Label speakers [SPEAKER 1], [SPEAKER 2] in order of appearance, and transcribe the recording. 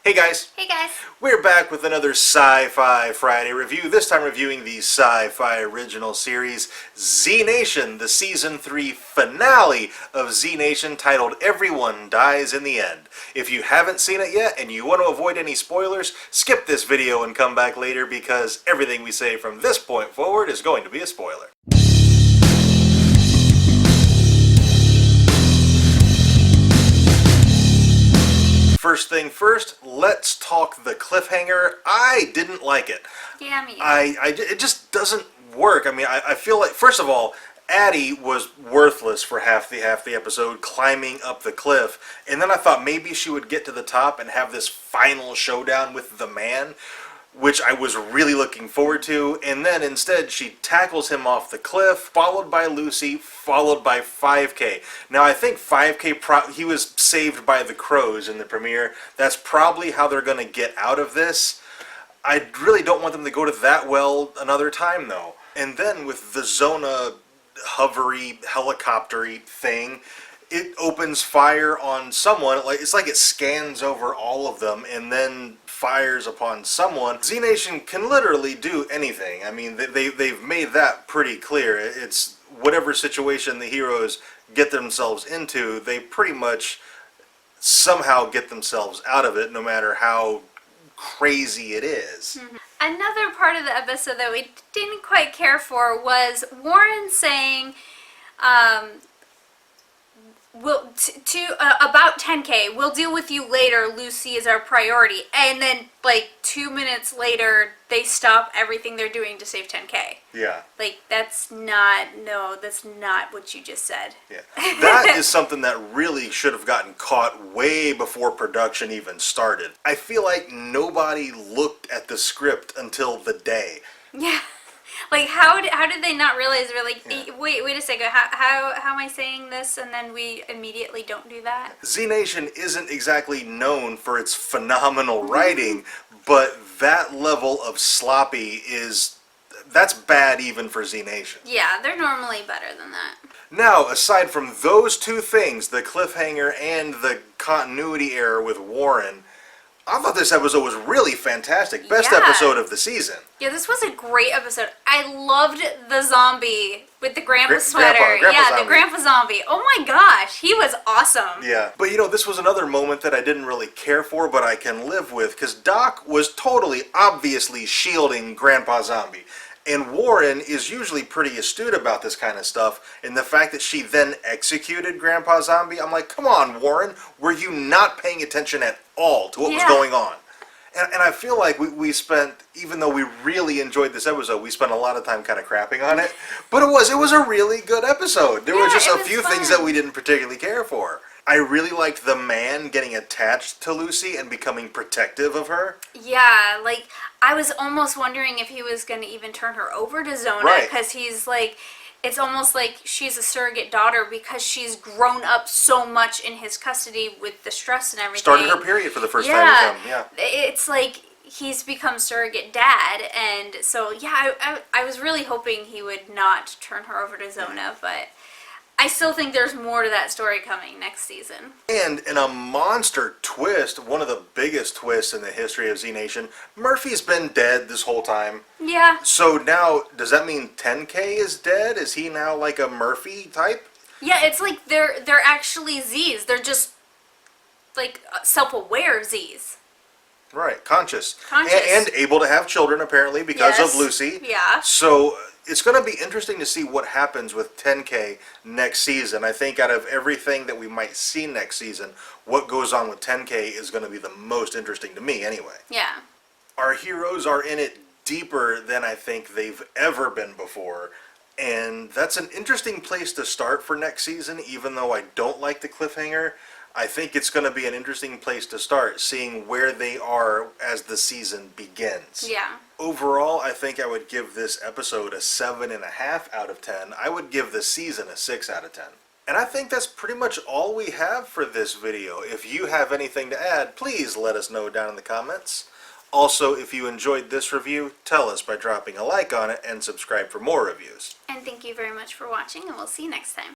[SPEAKER 1] Hey guys!
[SPEAKER 2] Hey guys!
[SPEAKER 1] We're back with another Sci-Fi Friday review, this time reviewing the sci-fi original series Z-Nation, the Season 3 finale of Z-Nation titled Everyone Dies in the End. If you haven't seen it yet and you want to avoid any spoilers, skip this video and come back later because everything we say from this point forward is going to be a spoiler. First thing first, let's talk the cliffhanger. I didn't like it.
[SPEAKER 2] Yeah, me either.
[SPEAKER 1] It just doesn't work. I mean, I feel like, first of all, Addie was worthless for half the episode, climbing up the cliff. And then I thought maybe she would get to the top and have this final showdown with the man, which I was really looking forward to, and then instead she tackles him off the cliff, followed by Lucy, followed by 5K. Now I think 5K, he was saved by the crows in the premiere. That's probably how they're going to get out of this. I really don't want them to go to that well another time though. And then with the Zona hovery, helicoptery thing, it opens fire on someone. It's like it scans over all of them and then fires upon someone. Z-Nation can literally do anything. I mean, they've made that pretty clear. It's whatever situation the heroes get themselves into, they pretty much somehow get themselves out of it, no matter how crazy it is.
[SPEAKER 2] Mm-hmm. Another part of the episode that we didn't quite care for was Warren saying, about 10K, we'll deal with you later, Lucy is our priority. And then, like, 2 minutes later, they stop everything they're doing to save 10K.
[SPEAKER 1] Yeah.
[SPEAKER 2] Like, that's not what you just said.
[SPEAKER 1] Yeah. That is something that really should have gotten caught way before production even started. I feel like nobody looked at the script until the day.
[SPEAKER 2] Yeah. Like, how did they not realize? We're like, yeah. wait a second, how am I saying this? And then we immediately don't do that?
[SPEAKER 1] Z-Nation isn't exactly known for its phenomenal writing, but that level of sloppy that's bad even for Z-Nation.
[SPEAKER 2] Yeah, they're normally better than that.
[SPEAKER 1] Now, aside from those two things, the cliffhanger and the continuity error with Warren, I thought this episode was really fantastic. Best episode of the season. Yeah,
[SPEAKER 2] this was a great episode. I loved the zombie with the grandpa sweater.
[SPEAKER 1] Grandpa
[SPEAKER 2] the grandpa zombie. Oh my gosh, he was awesome.
[SPEAKER 1] Yeah, but you know, this was another moment that I didn't really care for, but I can live with, because Doc was totally, obviously shielding Grandpa Zombie. And Warren is usually pretty astute about this kind of stuff, and the fact that she then executed Grandpa Zombie, I'm like, come on, Warren, were you not paying attention at all to what was going on? And I feel like we spent, even though we really enjoyed this episode, we spent a lot of time kind of crapping on it, but it was a really good episode. There were just a few things that we didn't particularly care for. I really liked the man getting attached to Lucy and becoming protective of her.
[SPEAKER 2] Yeah, like, I was almost wondering if he was going to even turn her over to Zona, because he's like, it's almost like she's a surrogate daughter because she's grown up so much in his custody with the stress and everything.
[SPEAKER 1] Started her period for the first time with him, yeah.
[SPEAKER 2] It's like he's become surrogate dad, and so, yeah, I was really hoping he would not turn her over to Zona, but I still think there's more to that story coming next season.
[SPEAKER 1] And in a monster twist, one of the biggest twists in the history of Z-Nation, Murphy's been dead this whole time.
[SPEAKER 2] Yeah.
[SPEAKER 1] So now, does that mean 10K is dead? Is he now like a Murphy type?
[SPEAKER 2] Yeah, it's like they're actually Z's. They're just like self-aware Z's.
[SPEAKER 1] Right, conscious. And able to have children, apparently, because of Lucy.
[SPEAKER 2] Yeah.
[SPEAKER 1] So it's going to be interesting to see what happens with 10K next season. I think out of everything that we might see next season, what goes on with 10K is going to be the most interesting to me anyway.
[SPEAKER 2] Yeah.
[SPEAKER 1] Our heroes are in it deeper than I think they've ever been before. And that's an interesting place to start for next season, even though I don't like the cliffhanger. I think it's going to be an interesting place to start, seeing where they are as the season begins.
[SPEAKER 2] Yeah.
[SPEAKER 1] Overall, I think I would give this episode a 7.5 out of 10. I would give the season a 6 out of 10. And I think that's pretty much all we have for this video. If you have anything to add, please let us know down in the comments. Also, if you enjoyed this review, tell us by dropping a like on it and subscribe for more reviews.
[SPEAKER 2] And thank you very much for watching, and we'll see you next time.